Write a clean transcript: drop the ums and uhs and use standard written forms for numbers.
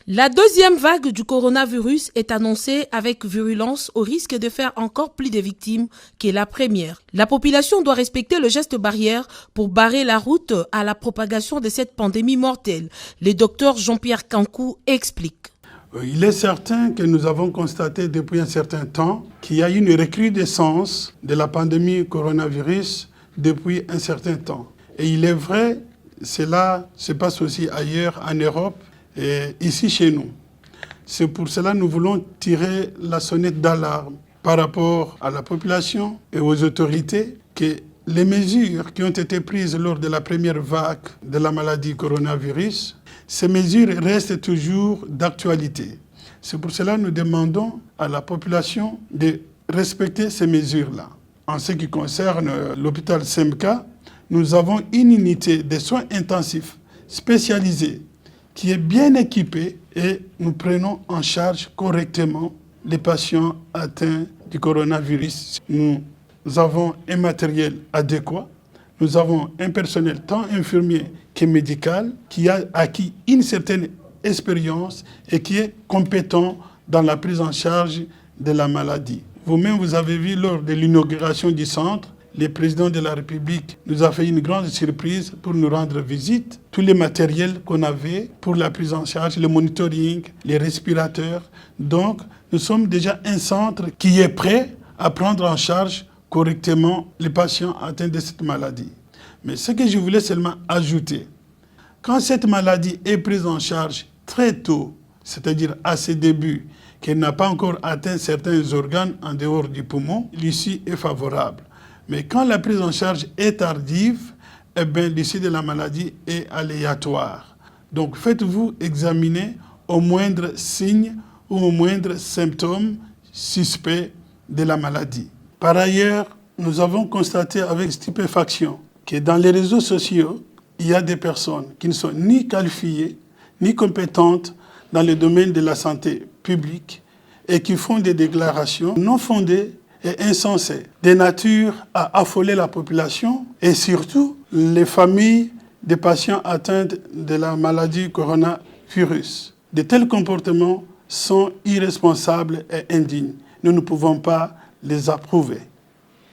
La deuxième vague du coronavirus est annoncée avec virulence au risque de faire encore plus de victimes que la première. La population doit respecter le geste barrière pour barrer la route à la propagation de cette pandémie mortelle. Le docteur Jean-Pierre Kankou explique. Il est certain que nous avons constaté depuis un certain temps qu'il y a une recrudescence de la pandémie coronavirus depuis un certain temps. Et il est vrai, cela se passe aussi ailleurs en Europe et ici chez nous. C'est pour cela que nous voulons tirer la sonnette d'alarme par rapport à la population et aux autorités que les mesures qui ont été prises lors de la première vague de la maladie coronavirus, ces mesures restent toujours d'actualité. C'est pour cela que nous demandons à la population de respecter ces mesures-là. En ce qui concerne l'hôpital Semka, nous avons une unité de soins intensifs spécialisée qui est bien équipée et nous prenons en charge correctement les patients atteints du coronavirus. Nous avons un matériel adéquat, nous avons un personnel tant infirmier que médical qui a acquis une certaine expérience et qui est compétent dans la prise en charge de la maladie. Vous-même, vous avez vu lors de l'inauguration du centre, le président de la République nous a fait une grande surprise pour nous rendre visite. Tous les matériels qu'on avait pour la prise en charge, le monitoring, les respirateurs. Donc, nous sommes déjà un centre qui est prêt à prendre en charge correctement les patients atteints de cette maladie. Mais ce que je voulais seulement ajouter, quand cette maladie est prise en charge très tôt, c'est-à-dire à ses débuts, qu'elle n'a pas encore atteint certains organes en dehors du poumon, l'issue est favorable. Mais quand la prise en charge est tardive, eh bien, l'issue de la maladie est aléatoire. Donc faites-vous examiner au moindre signe ou au moindre symptôme suspect de la maladie. Par ailleurs, nous avons constaté avec stupéfaction que dans les réseaux sociaux, il y a des personnes qui ne sont ni qualifiées, ni compétentes dans le domaine de la santé publique et qui font des déclarations non fondées et insensées, de nature à affoler la population et surtout les familles des patients atteints de la maladie coronavirus. De tels comportements sont irresponsables et indignes. Nous ne pouvons pas les approuver.